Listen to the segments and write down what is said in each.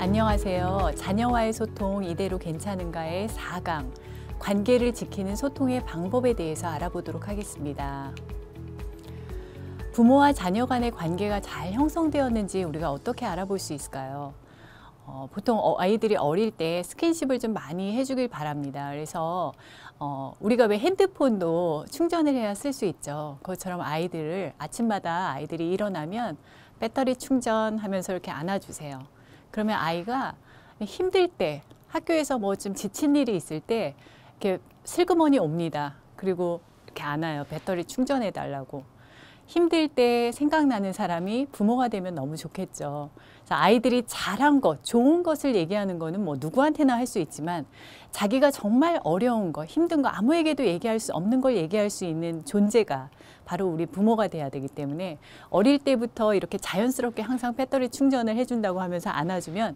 안녕하세요. 자녀와의 소통 이대로 괜찮은가의 4강, 관계를 지키는 소통의 방법에 대해서 알아보도록 하겠습니다. 부모와 자녀 간의 관계가 잘 형성되었는지 우리가 어떻게 알아볼 수 있을까요? 보통 아이들이 어릴 때 스킨십을 좀 많이 해주길 바랍니다. 그래서 우리가 왜 핸드폰도 충전을 해야 쓸 수 있죠. 그것처럼 아이들을 아침마다 아이들이 일어나면 배터리 충전하면서 이렇게 안아주세요. 그러면 아이가 힘들 때, 학교에서 뭐 좀 지친 일이 있을 때 이렇게 슬그머니 옵니다. 그리고 이렇게 안아요. 배터리 충전해 달라고. 힘들 때 생각나는 사람이 부모가 되면 너무 좋겠죠. 그래서 아이들이 잘한 것, 좋은 것을 얘기하는 거는 뭐 누구한테나 할 수 있지만 자기가 정말 어려운 거, 힘든 거, 아무에게도 얘기할 수 없는 걸 얘기할 수 있는 존재가 바로 우리 부모가 돼야 되기 때문에 어릴 때부터 이렇게 자연스럽게 항상 배터리 충전을 해준다고 하면서 안아주면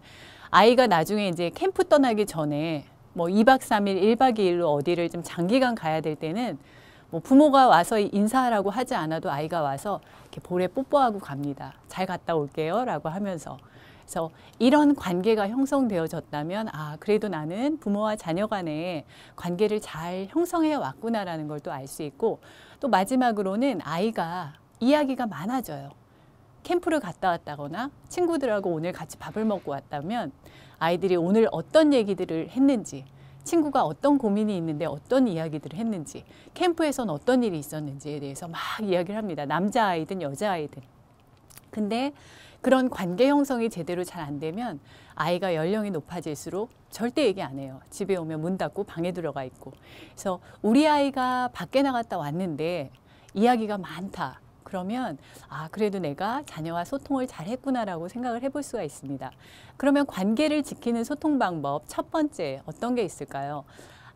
아이가 나중에 이제 캠프 떠나기 전에 뭐 2박 3일, 1박 2일로 어디를 좀 장기간 가야 될 때는 뭐 부모가 와서 인사하라고 하지 않아도 아이가 와서 이렇게 볼에 뽀뽀하고 갑니다. 잘 갔다 올게요 라고 하면서. 그래서 이런 관계가 형성되어졌다면 그래도 나는 부모와 자녀 간의 관계를 잘 형성해 왔구나라는 걸 또 알 수 있고, 또 마지막으로는 아이가 이야기가 많아져요. 캠프를 갔다 왔다거나 친구들하고 오늘 같이 밥을 먹고 왔다면 아이들이 오늘 어떤 얘기들을 했는지, 친구가 어떤 고민이 있는데 어떤 이야기들을 했는지, 캠프에서는 어떤 일이 있었는지에 대해서 막 이야기를 합니다. 남자아이든 여자아이든. 근데 그런 관계 형성이 제대로 잘 안 되면 아이가 연령이 높아질수록 절대 얘기 안 해요. 집에 오면 문 닫고 방에 들어가 있고. 그래서 우리 아이가 밖에 나갔다 왔는데 이야기가 많다. 그러면 그래도 내가 자녀와 소통을 잘 했구나라고 생각을 해볼 수가 있습니다. 그러면 관계를 지키는 소통 방법 첫 번째 어떤 게 있을까요?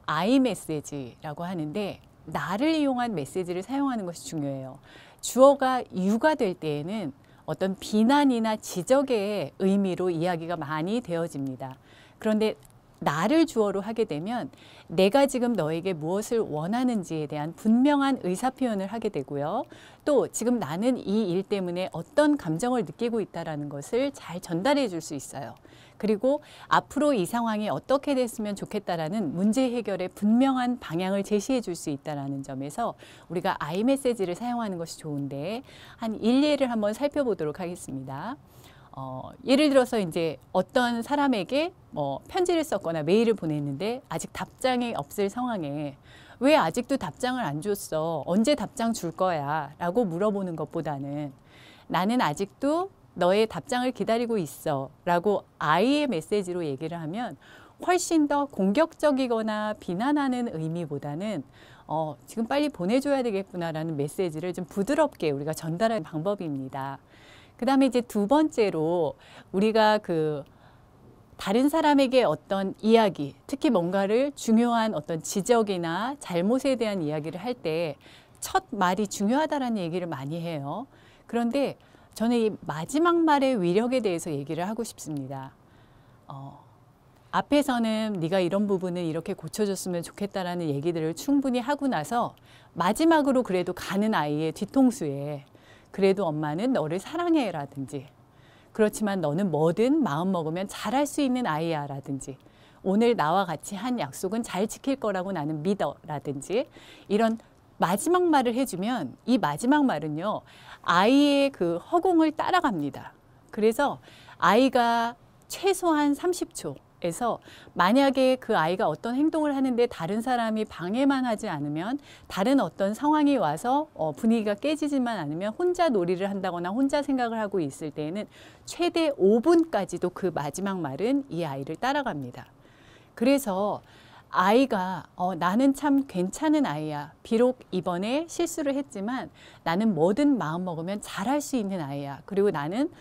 I 메시지라고 하는데 나를 이용한 메시지를 사용하는 것이 중요해요. 주어가 you가 될 때에는 어떤 비난이나 지적의 의미로 이야기가 많이 되어집니다. 그런데 나를 주어로 하게 되면 내가 지금 너에게 무엇을 원하는지에 대한 분명한 의사표현을 하게 되고요. 또 지금 나는 이 일 때문에 어떤 감정을 느끼고 있다는 것을 잘 전달해 줄 수 있어요. 그리고 앞으로 이 상황이 어떻게 됐으면 좋겠다라는 문제 해결의 분명한 방향을 제시해 줄 수 있다는 점에서 우리가 I 메시지를 사용하는 것이 좋은데 한 일례를 한번 살펴보도록 하겠습니다. 예를 들어서 이제 어떤 사람에게 편지를 썼거나 메일을 보냈는데 아직 답장이 없을 상황에 왜 아직도 답장을 안 줬어? 언제 답장 줄 거야? 라고 물어보는 것보다는 나는 아직도 너의 답장을 기다리고 있어 라고 I의 메시지로 얘기를 하면 훨씬 더 공격적이거나 비난하는 의미보다는 지금 빨리 보내줘야 되겠구나라는 메시지를 좀 부드럽게 우리가 전달하는 방법입니다. 그 다음에 이제 두 번째로 우리가 다른 사람에게 어떤 이야기, 특히 뭔가를 중요한 어떤 지적이나 잘못에 대한 이야기를 할 때 첫 말이 중요하다라는 얘기를 많이 해요. 그런데 저는 이 마지막 말의 위력에 대해서 얘기를 하고 싶습니다. 앞에서는 네가 이런 부분을 이렇게 고쳐줬으면 좋겠다라는 얘기들을 충분히 하고 나서 마지막으로 그래도 가는 아이의 뒤통수에 그래도 엄마는 너를 사랑해 라든지, 그렇지만 너는 뭐든 마음 먹으면 잘할 수 있는 아이야 라든지, 오늘 나와 같이 한 약속은 잘 지킬 거라고 나는 믿어 라든지, 이런 마지막 말을 해주면 이 마지막 말은요 아이의 그 허공을 따라갑니다. 그래서 아이가 최소한 30초에서 만약에 그 아이가 어떤 행동을 하는데 다른 사람이 방해만 하지 않으면, 다른 어떤 상황이 와서 분위기가 깨지지만 않으면 혼자 놀이를 한다거나 혼자 생각을 하고 있을 때에는 최대 5분까지도 그 마지막 말은 이 아이를 따라갑니다. 그래서 아이가 나는 참 괜찮은 아이야. 비록 이번에 실수를 했지만 나는 뭐든 마음 먹으면 잘할 수 있는 아이야. 그리고 나는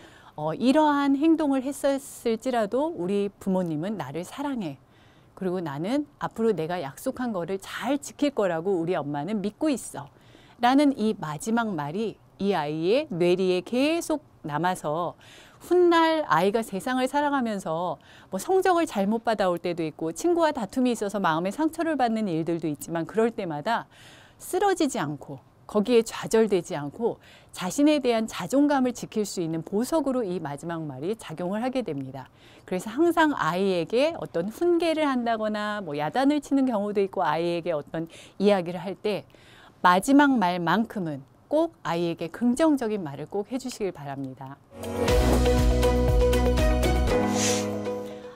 이러한 행동을 했었을지라도 우리 부모님은 나를 사랑해. 그리고 나는 앞으로 내가 약속한 거를 잘 지킬 거라고 우리 엄마는 믿고 있어. 라는 이 마지막 말이 이 아이의 뇌리에 계속 남아서 훗날 아이가 세상을 살아가면서 뭐 성적을 잘못 받아올 때도 있고 친구와 다툼이 있어서 마음에 상처를 받는 일들도 있지만 그럴 때마다 쓰러지지 않고 거기에 좌절되지 않고 자신에 대한 자존감을 지킬 수 있는 보석으로 이 마지막 말이 작용을 하게 됩니다. 그래서 항상 아이에게 어떤 훈계를 한다거나 뭐 야단을 치는 경우도 있고 아이에게 어떤 이야기를 할 때 마지막 말만큼은 꼭 아이에게 긍정적인 말을 꼭 해주시길 바랍니다.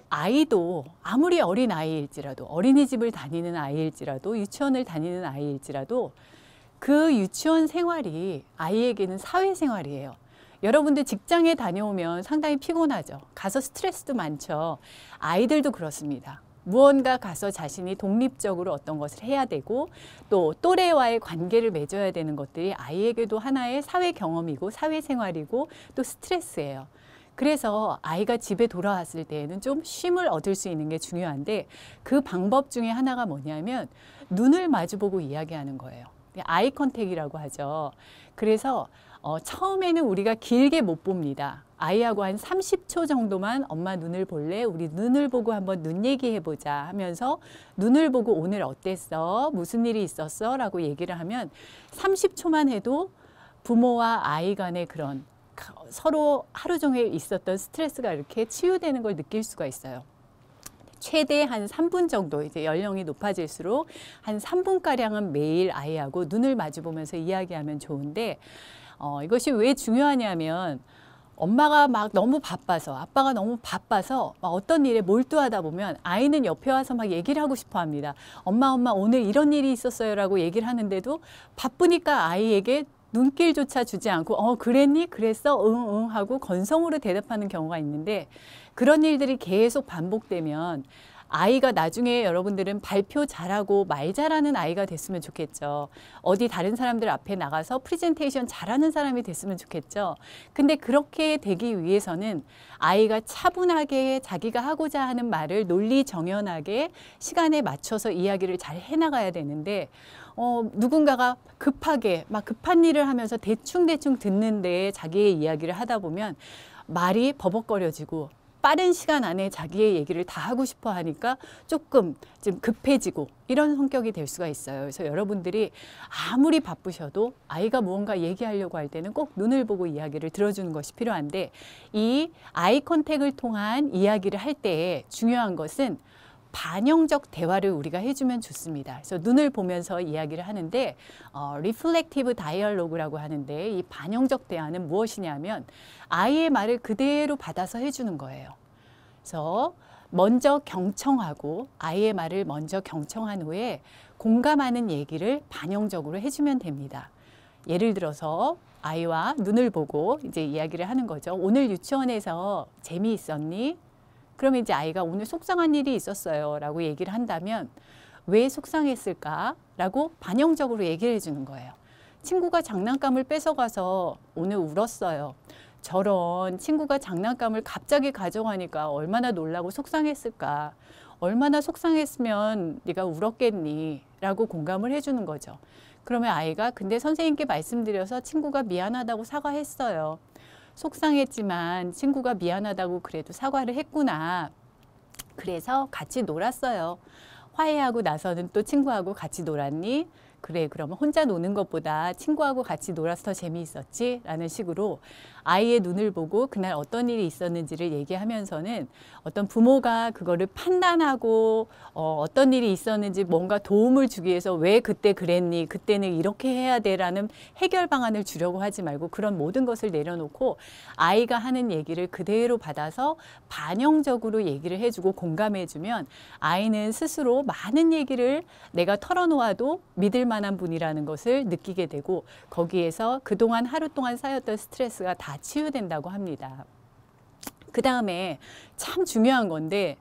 아이도 아무리 어린 아이일지라도 어린이집을 다니는 아이일지라도 유치원을 다니는 아이일지라도 그 유치원 생활이 아이에게는 사회생활이에요. 여러분들 직장에 다녀오면 상당히 피곤하죠. 가서 스트레스도 많죠. 아이들도 그렇습니다. 무언가 가서 자신이 독립적으로 어떤 것을 해야 되고 또 또래와의 관계를 맺어야 되는 것들이 아이에게도 하나의 사회 경험이고 사회생활이고 또 스트레스예요. 그래서 아이가 집에 돌아왔을 때에는 좀 쉼을 얻을 수 있는 게 중요한데 그 방법 중에 하나가 뭐냐면 눈을 마주보고 이야기하는 거예요. 아이 컨택이라고 하죠. 그래서 처음에는 우리가 길게 못 봅니다. 아이하고 한 30초 정도만 엄마 눈을 볼래? 우리 눈을 보고 한번 눈 얘기해보자 하면서 눈을 보고 오늘 어땠어? 무슨 일이 있었어? 라고 얘기를 하면 30초만 해도 부모와 아이 간의 그런 서로 하루 종일 있었던 스트레스가 이렇게 치유되는 걸 느낄 수가 있어요. 최대 한 3분 정도 이제 연령이 높아질수록 한 3분가량은 매일 아이하고 눈을 마주 보면서 이야기하면 좋은데 이것이 왜 중요하냐면 엄마가 막 너무 바빠서 아빠가 너무 바빠서 막 어떤 일에 몰두하다 보면 아이는 옆에 와서 막 얘기를 하고 싶어 합니다. 엄마 오늘 이런 일이 있었어요 라고 얘기를 하는데도 바쁘니까 아이에게 눈길조차 주지 않고 그랬니? 그랬어? 응 하고 건성으로 대답하는 경우가 있는데 그런 일들이 계속 반복되면 아이가 나중에 여러분들은 발표 잘하고 말 잘하는 아이가 됐으면 좋겠죠. 어디 다른 사람들 앞에 나가서 프레젠테이션 잘하는 사람이 됐으면 좋겠죠. 근데 그렇게 되기 위해서는 아이가 차분하게 자기가 하고자 하는 말을 논리정연하게 시간에 맞춰서 이야기를 잘 해나가야 되는데 누군가가 급하게 막 급한 일을 하면서 대충 듣는데 자기의 이야기를 하다 보면 말이 버벅거려지고 빠른 시간 안에 자기의 얘기를 다 하고 싶어 하니까 조금 좀 급해지고 이런 성격이 될 수가 있어요. 그래서 여러분들이 아무리 바쁘셔도 아이가 무언가 얘기하려고 할 때는 꼭 눈을 보고 이야기를 들어주는 것이 필요한데 이 아이 컨택을 통한 이야기를 할 때 중요한 것은 반영적 대화를 우리가 해주면 좋습니다. 그래서 눈을 보면서 이야기를 하는데 리플렉티브 다이얼로그라고 하는데 이 반영적 대화는 무엇이냐면 아이의 말을 그대로 받아서 해주는 거예요. 그래서 먼저 경청하고 아이의 말을 먼저 경청한 후에 공감하는 얘기를 반영적으로 해주면 됩니다. 예를 들어서 아이와 눈을 보고 이제 이야기를 하는 거죠. 오늘 유치원에서 재미있었니? 그러면 이제 아이가 오늘 속상한 일이 있었어요 라고 얘기를 한다면 왜 속상했을까? 라고 반영적으로 얘기를 해주는 거예요. 친구가 장난감을 뺏어가서 오늘 울었어요. 저런 친구가 장난감을 갑자기 가져가니까 얼마나 놀라고 속상했을까? 얼마나 속상했으면 네가 울었겠니? 라고 공감을 해주는 거죠. 그러면 아이가 근데 선생님께 말씀드려서 친구가 미안하다고 사과했어요. 속상했지만 친구가 미안하다고 그래도 사과를 했구나. 그래서 같이 놀았어요. 화해하고 나서는 또 친구하고 같이 놀았니? 그래, 그러면 혼자 노는 것보다 친구하고 같이 놀아서 더 재미있었지? 라는 식으로 아이의 눈을 보고 그날 어떤 일이 있었는지를 얘기하면서는 어떤 부모가 그거를 판단하고 어떤 일이 있었는지 뭔가 도움을 주기 위해서 왜 그때 그랬니? 그때는 이렇게 해야 돼? 라는 해결 방안을 주려고 하지 말고 그런 모든 것을 내려놓고 아이가 하는 얘기를 그대로 받아서 반영적으로 얘기를 해주고 공감해주면 아이는 스스로 많은 얘기를 내가 털어놓아도 믿을 만한 분이라는 것을 느끼게 되고 거기에서 그동안 하루 동안 쌓였던 스트레스가 다 치유된다고 합니다. 그 다음에 참 중요한 건데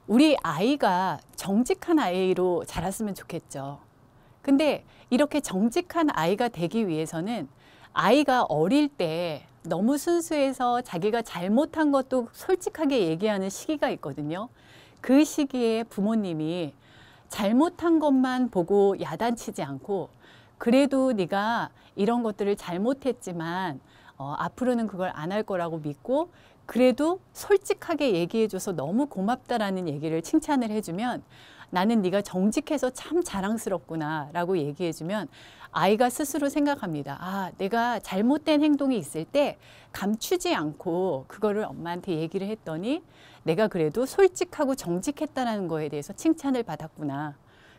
우리 아이가 정직한 아이로 자랐으면 좋겠죠. 근데 이렇게 정직한 아이가 되기 위해서는 아이가 어릴 때 너무 순수해서 자기가 잘못한 것도 솔직하게 얘기하는 시기가 있거든요. 그 시기에 부모님이 잘못한 것만 보고 야단치지 않고 그래도 네가 이런 것들을 잘못했지만 앞으로는 그걸 안 할 거라고 믿고 그래도 솔직하게 얘기해줘서 너무 고맙다라는 얘기를 칭찬을 해주면 나는 네가 정직해서 참 자랑스럽구나 라고 얘기해주면 아이가 스스로 생각합니다. 아, 내가 잘못된 행동이 있을 때 감추지 않고 그거를 엄마한테 얘기를 했더니 내가 그래도 솔직하고 정직했다는 거에 대해서 칭찬을 받았구나.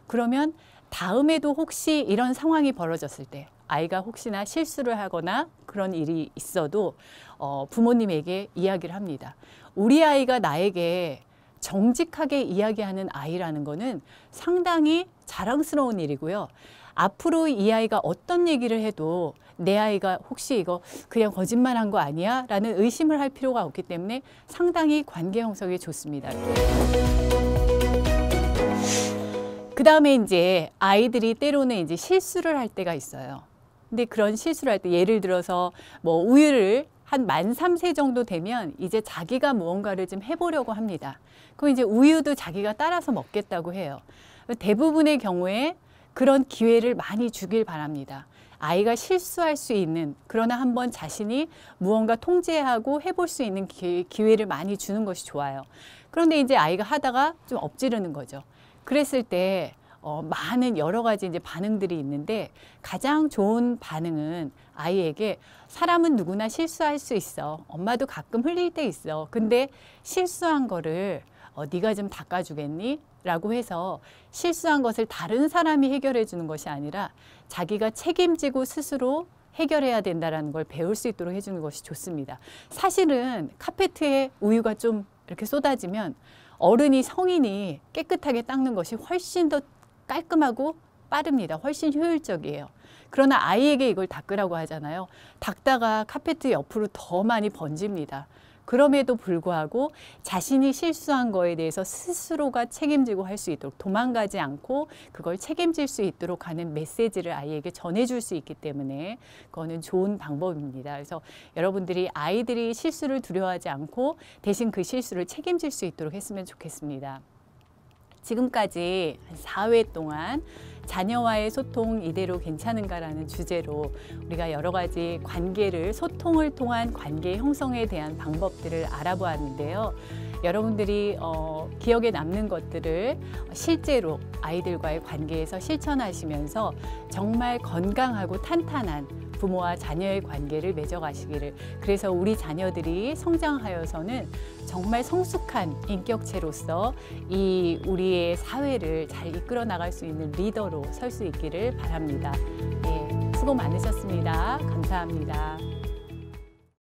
그러면 다음에도 혹시 이런 상황이 벌어졌을 때 아이가 혹시나 실수를 하거나 그런 일이 있어도 부모님에게 이야기를 합니다. 우리 아이가 나에게 정직하게 이야기하는 아이라는 거는 상당히 자랑스러운 일이고요. 앞으로 이 아이가 어떤 얘기를 해도 내 아이가 혹시 이거 그냥 거짓말한 거 아니야? 라는 의심을 할 필요가 없기 때문에 상당히 관계 형성에 좋습니다. 그 다음에 이제 아이들이 때로는 이제 실수를 할 때가 있어요. 근데 그런 실수를 할 때 예를 들어서 뭐 우유를 한 만 3세 정도 되면 이제 자기가 무언가를 좀 해보려고 합니다. 그럼 이제 우유도 자기가 따라서 먹겠다고 해요. 대부분의 경우에 그런 기회를 많이 주길 바랍니다. 아이가 실수할 수 있는, 그러나 한번 자신이 무언가 통제하고 해볼 수 있는 기회를 많이 주는 것이 좋아요. 그런데 이제 아이가 하다가 좀 엎지르는 거죠. 그랬을 때 많은 여러 가지 이제 반응들이 있는데 가장 좋은 반응은 아이에게 사람은 누구나 실수할 수 있어. 엄마도 가끔 흘릴 때 있어. 근데 실수한 거를 네가 좀 닦아주겠니? 라고 해서 실수한 것을 다른 사람이 해결해 주는 것이 아니라 자기가 책임지고 스스로 해결해야 된다는 걸 배울 수 있도록 해주는 것이 좋습니다. 사실은 카페트에 우유가 좀 이렇게 쏟아지면 어른이 성인이 깨끗하게 닦는 것이 훨씬 더 깔끔하고 빠릅니다. 훨씬 효율적이에요. 그러나 아이에게 이걸 닦으라고 하잖아요. 닦다가 카페트 옆으로 더 많이 번집니다. 그럼에도 불구하고 자신이 실수한 거에 대해서 스스로가 책임지고 할 수 있도록 도망가지 않고 그걸 책임질 수 있도록 하는 메시지를 아이에게 전해줄 수 있기 때문에 그거는 좋은 방법입니다. 그래서 여러분들이 아이들이 실수를 두려워하지 않고 대신 그 실수를 책임질 수 있도록 했으면 좋겠습니다. 지금까지 4회 동안 자녀와의 소통 이대로 괜찮은가라는 주제로 우리가 여러 가지 관계를 소통을 통한 관계 형성에 대한 방법들을 알아보았는데요. 여러분들이 기억에 남는 것들을 실제로 아이들과의 관계에서 실천하시면서 정말 건강하고 탄탄한 부모와 자녀의 관계를 맺어가시기를, 그래서 우리 자녀들이 성장하여서는 정말 성숙한 인격체로서 이 우리의 사회를 잘 이끌어 나갈 수 있는 리더로 설 수 있기를 바랍니다. 네, 수고 많으셨습니다. 감사합니다.